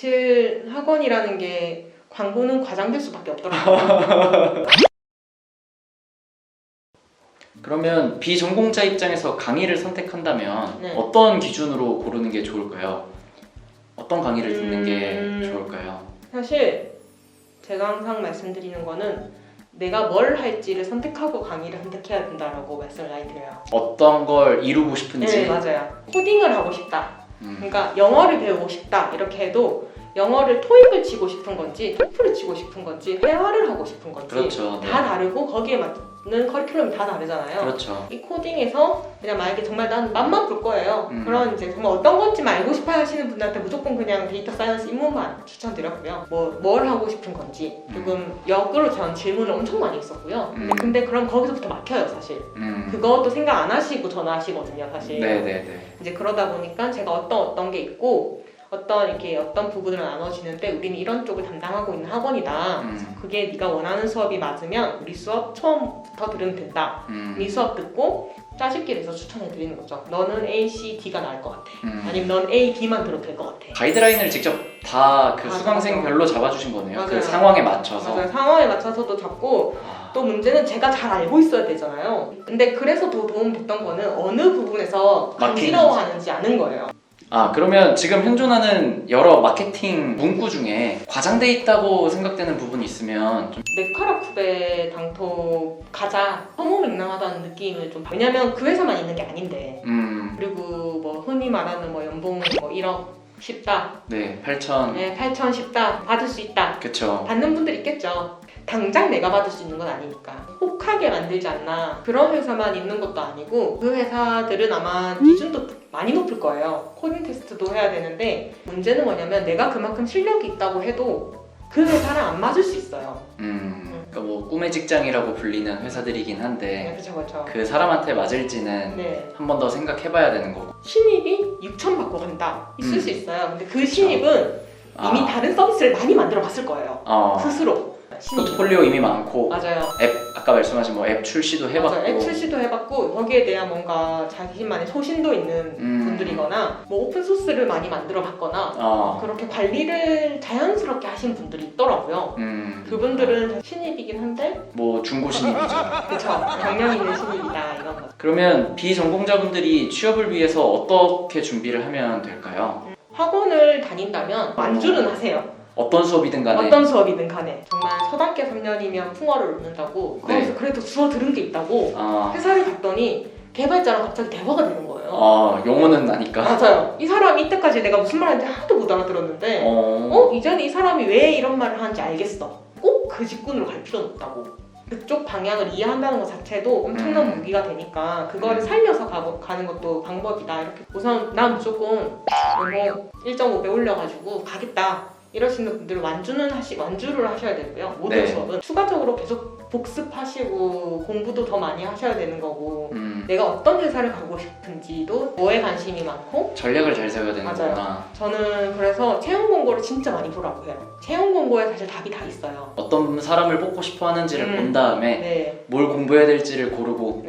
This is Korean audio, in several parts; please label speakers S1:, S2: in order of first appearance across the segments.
S1: 사실 학원이라는 게 광고는 과장될 수밖에 없더라고요.
S2: 그러면 비전공자 입장에서 강의를 선택한다면
S1: 네.
S2: 어떤 기준으로 고르는 게 좋을까요? 어떤 강의를 듣는 게 좋을까요?
S1: 사실 제가 항상 말씀드리는 거는 내가 뭘 할지를 선택하고 강의를 선택해야 된다라고 말씀을 많이 드려요.
S2: 어떤 걸 이루고 싶은지.
S1: 네, 맞아요. 코딩을 하고 싶다. 그러니까 영어를 배우고 싶다 이렇게 해도 영어를 토익을 치고 싶은 건지 토플을 치고 싶은 건지 회화를 하고 싶은 건지
S2: 그렇죠. 네.
S1: 다 다르고 거기에 맞는 커리큘럼이 다 다르잖아요.
S2: 그렇죠.
S1: 이 코딩에서 그냥 만약에 정말 난 맛만 볼 거예요.
S2: 음.
S1: 그런 이제 정말 어떤 건지만 알고 싶어 하시는 분들한테 무조건 그냥 데이터 사이언스 입문만 추천드렸고요. 뭘 하고 싶은 건지 조금 역으로 전 질문을 엄청 많이 했었고요. 근데 그럼 거기서부터 막혀요 사실. 그것도 생각 안 하시고 전화하시거든요 사실.
S2: 네네네.
S1: 이제 그러다 보니까 제가 어떤 게 있고 어떤 부분을 나눠지는데 우리는 이런 쪽을 담당하고 있는 학원이다. 그게 네가 원하는 수업이 맞으면 우리 수업 처음부터 들으면 된다. 이 수업 듣고 짜집기를 해서 추천해드리는 거죠. 너는 A, C, D가 나을 것 같아. 아니면 넌 A, B만 들어도 될 것 같아.
S2: 가이드라인을 직접 다 그
S1: 맞아,
S2: 수강생별로 잡아주신 거네요.
S1: 맞아요.
S2: 그 상황에 맞춰서.
S1: 맞아요. 상황에 맞춰서도 잡고 또 문제는 제가 잘 알고 있어야 되잖아요. 근데 그래서 더 도움됐던 거는 어느 부분에서 간지러워하는지 아는 거예요.
S2: 그러면 지금 현존하는 여러 마케팅 문구 중에 과장돼 있다고 생각되는 부분이 있으면 좀
S1: 네카라쿠베 당토 가자 허무맹랑하다는 느낌을 좀 왜냐면 그 회사만 있는 게 아닌데 그리고 뭐 흔히 말하는 뭐 연봉 뭐 1억 쉽다
S2: 네, 8천.
S1: 네, 8천 쉽다 받을 수 있다
S2: 그쵸.
S1: 받는 분들 있겠죠. 당장 내가 받을 수 있는 건 아니니까 혹하게 만들지 않나. 그런 회사만 있는 것도 아니고 그 회사들은 아마 기준도 많이 높을 거예요. 코딩 테스트도 해야 되는데 문제는 뭐냐면 내가 그만큼 실력이 있다고 해도 그 회사랑 안 맞을 수 있어요.
S2: 그러니까 뭐 꿈의 직장이라고 불리는 회사들이긴
S1: 네,
S2: 한데
S1: 그렇죠.
S2: 그 사람한테 맞을지는
S1: 네.
S2: 한 번 더 생각해봐야 되는 거고.
S1: 신입이 6천 받고 간다 있을 수 있어요. 근데 그 신입은 이미 다른 서비스를 많이 만들어 봤을 거예요. 스스로.
S2: 포트폴리오 이미 많고
S1: 맞아요.
S2: 앱 아까 말씀하신 뭐 앱 출시도 해봤고.
S1: 맞아요. 앱 출시도 해봤고 거기에 대한 뭔가 자기만의 소신도 있는 분들이거나 뭐 오픈 소스를 많이 만들어 봤거나 그렇게 관리를 자연스럽게 하신 분들이 있더라고요. 그분들은 신입이긴 한데
S2: 뭐 중고 신입이죠.
S1: 그쵸. 경력 있는 신입이다 이런 거.
S2: 그러면 비전공자분들이 취업을 위해서 어떻게 준비를 하면 될까요?
S1: 학원을 다닌다면 완주는 하세요.
S2: 어떤 수업이든 간에.
S1: 어떤 수업이든 간에. 정말 서당계 3년이면 풍어를 얻는다고 거기서 그래도 주워 들은 게 있다고 회사를 갔더니 개발자랑 갑자기 대화가 되는 거예요.
S2: 용어는 나니까.
S1: 맞아요. 이 사람이 이때까지 내가 무슨 말 하는지 하나도 못 알아들었는데 이제는 이 사람이 왜 이런 말을 하는지 알겠어. 꼭 그 직군으로 갈 필요는 없다고. 그쪽 방향을 이해한다는 것 자체도 엄청난 무기가 되니까 그거를 살려서 가는 것도 방법이다. 이렇게 우선 난 무조건 뭐 1.5배 올려가지고 가겠다 이러시는 분들은 완주를 하셔야 되고요. 모든 수업은 추가적으로 계속 복습하시고 공부도 더 많이 하셔야 되는 거고 내가 어떤 회사를 가고 싶은지도 뭐에 관심이 많고
S2: 전략을 잘 세워야 되는 거구나.
S1: 저는 그래서 채용 공고를 진짜 많이 보라고 해요. 채용 공고에 사실 답이 다 있어요.
S2: 어떤 사람을 뽑고 싶어 하는지를 본 다음에 뭘 공부해야 될지를 고르고.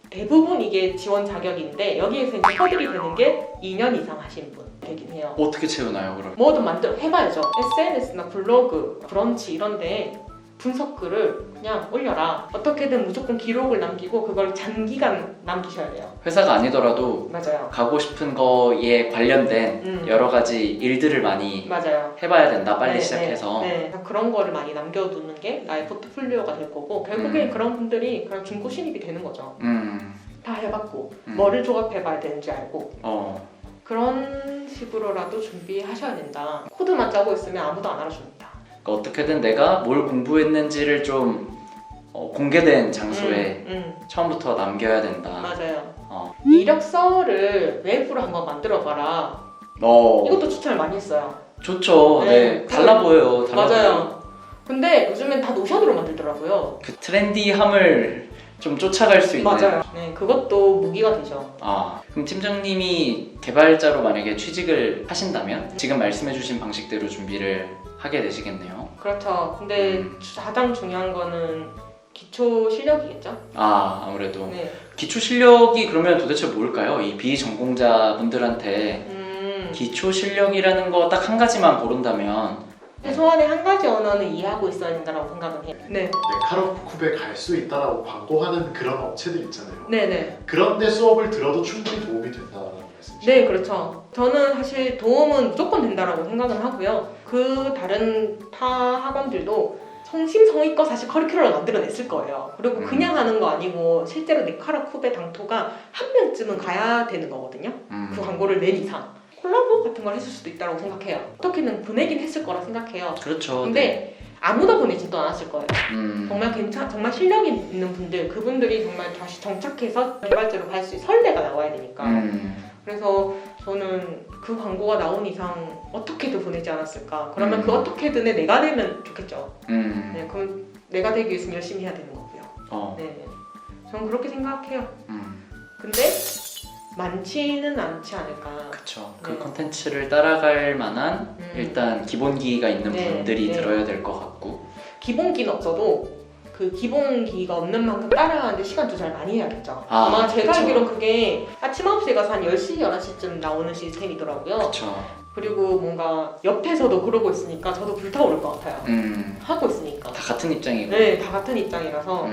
S1: 대부분 이게 지원 자격인데 여기에서 이제 허들이 되는 게 2년 이상 하신 분 되긴 해요.
S2: 어떻게 채우나요 그럼?
S1: 뭐든 해봐야죠. SNS나 블로그, 브런치 이런데 분석글을 그냥 올려라. 어떻게든 무조건 기록을 남기고 그걸 장기간 남기셔야 돼요.
S2: 회사가 아니더라도
S1: 맞아요.
S2: 가고 싶은 거에 관련된 여러 가지 일들을 많이 해봐야 된다. 빨리 시작해서.
S1: 그런 거를 많이 남겨두는 게 나의 포트폴리오가 될 거고 결국엔 그런 분들이 그냥 중고 신입이 되는 거죠. 다 해봤고 뭐를 조합해봐야 되는지 알고 그런 식으로라도 준비하셔야 된다. 코드만 짜고 있으면 아무도 안 알아줍니다.
S2: 그러니까 어떻게든 내가 뭘 공부했는지를 좀 공개된 장소에 처음부터 남겨야 된다.
S1: 맞아요. 이력서를 웹으로 한번 만들어봐라. 이것도 추천을 많이 했어요.
S2: 좋죠. 달라 보여요.
S1: 맞아요. 근데 요즘엔 다 노션으로 만들더라고요.
S2: 그 트렌디함을 좀 쫓아갈 수 있는.
S1: 맞아요. 그것도 무기가 되죠.
S2: 그럼 팀장님이 개발자로 만약에 취직을 하신다면 지금 말씀해주신 방식대로 준비를 하게 되시겠네요.
S1: 그렇죠. 근데 가장 중요한 거는 기초 실력이겠죠?
S2: 아무래도. 기초 실력이 그러면 도대체 뭘까요? 이 비전공자 분들한테 기초 실력이라는 거 딱 한 가지만 고른다면
S1: 최소한의 한 가지 언어는 이해하고 있어야 된다고 생각을 해요. 네.
S3: 카르쿠베 갈 수 있다라고 광고하는 그런 업체들 있잖아요.
S1: 네네.
S3: 그런데 수업을 들어도 충분히 도움이 된다는 말씀이시죠?
S1: 네, 그렇죠. 저는 사실 도움은 무조건 된다라고 생각은 하고요. 그 다른 타 학원들도 성심성의껏 사실 커리큘럼을 만들어냈을 거예요. 그리고 그냥 하는 거 아니고 실제로 네카라쿠베 당토가 한 명쯤은 가야 되는 거거든요. 그 광고를 낸 이상. 콜라보 같은 걸 했을 수도 있다고 생각해요. 어떻게든 보내긴 했을 거라 생각해요.
S2: 그렇죠.
S1: 근데 아무나 보내지도 않았을 거예요.
S2: 네.
S1: 정말 정말 실력이 있는 분들, 그분들이 정말 다시 정착해서 개발자로 갈 수 있는 선례가 나와야 되니까. 그래서 저는 그 광고가 나온 이상 어떻게든 보내지 않았을까. 그러면 그 어떻게든에 내가 되면 좋겠죠. 네, 그럼 내가 되기 위해서는 열심히 해야 되는 거고요. 네, 저는 그렇게 생각해요. 근데 많지는 않지 않을까.
S2: 그렇죠.
S1: 네.
S2: 그 컨텐츠를 따라갈 만한 일단 기본기가 있는
S1: 네,
S2: 분들이
S1: 네.
S2: 들어야 될 것 같고
S1: 기본기는 없어도 그 기본기가 없는 만큼 따라가는데 시간 조절 많이 해야겠죠.
S2: 아,
S1: 아마 제가
S2: 그쵸.
S1: 알기로는 그게 아침 9시에 가서 한 10시, 11시쯤 나오는 시스템이더라고요.
S2: 그렇죠.
S1: 그리고 뭔가 옆에서도 그러고 있으니까 저도 불타오를 것 같아요. 하고 있으니까.
S2: 다 같은 입장이고.
S1: 네, 다 같은 입장이라서.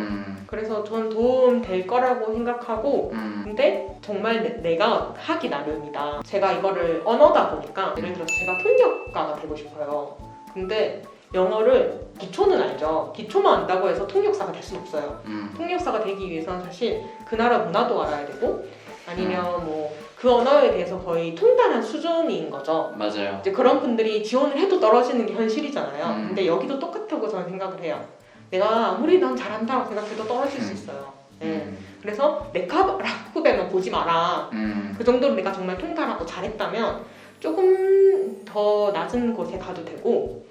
S1: 그래서 전 도움 될 거라고 생각하고 근데 정말 내가 하기 나름이다. 제가 이거를 언어다 보니까 예를 들어서 제가 통역가가 되고 싶어요. 근데 영어를 기초는 알죠. 기초만 안다고 해서 통역사가 될 수는 없어요. 통역사가 되기 위해서는 사실 그 나라 문화도 알아야 되고 아니면 뭐 그 언어에 대해서 거의 통달한 수준인 거죠.
S2: 맞아요.
S1: 이제 그런 분들이 지원을 해도 떨어지는 게 현실이잖아요. 근데 여기도 똑같다고 저는 생각을 해요. 내가 아무리 난 잘한다고 생각해도 떨어질 수 있어요. 네. 그래서 네카라쿠베만 보지 마라. 그 정도로 내가 정말 통달하고 잘했다면 조금 더 낮은 곳에 가도 되고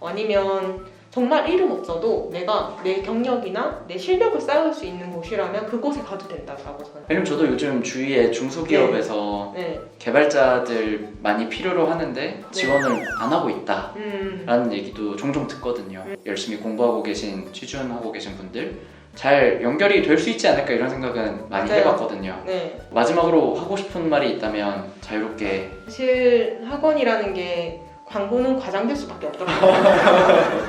S1: 아니면 정말 이름 없어도 내가 내 경력이나 내 실력을 쌓을 수 있는 곳이라면 그곳에 가도 된다고 저는.
S2: 왜냐면 저도 요즘 주위에 중소기업에서
S1: 네.
S2: 개발자들 많이 필요로 하는데 지원을 안 하고 있다 라는 얘기도 종종 듣거든요. 열심히 공부하고 계신, 취준하고 계신 분들 잘 연결이 될 수 있지 않을까 이런 생각은 많이
S1: 맞아요.
S2: 해봤거든요.
S1: 네.
S2: 마지막으로 하고 싶은 말이 있다면 자유롭게.
S1: 사실 학원이라는 게 광고는 과장될 수밖에 없더라고요.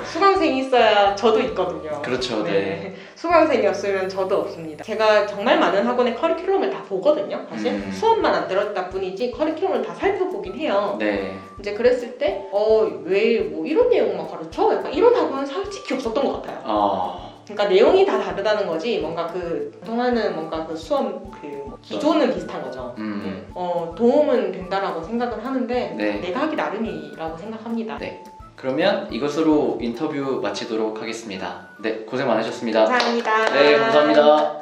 S1: 수강생이 있어야 저도 있거든요.
S2: 그렇죠. 네.
S1: 수강생이었으면 저도 없습니다. 제가 정말 많은 학원의 커리큘럼을 다 보거든요. 사실 수업만 안 들었다 뿐이지 커리큘럼을 다 살펴보긴 해요.
S2: 네.
S1: 이제 그랬을 때 왜 뭐 이런 내용만 가르쳐? 약간 이런 학원은 솔직히 없었던 것 같아요. 그러니까 내용이 다 다르다는 거지 뭔가 그 통하는 뭔가 그 수업 그 기조는 비슷한 거죠. 도움은 된다라고 생각을 하는데
S2: 네.
S1: 내가 하기 나름이라고 생각합니다.
S2: 네. 그러면 이것으로 인터뷰 마치도록 하겠습니다. 네, 고생 많으셨습니다.
S1: 감사합니다.
S2: 네, 감사합니다.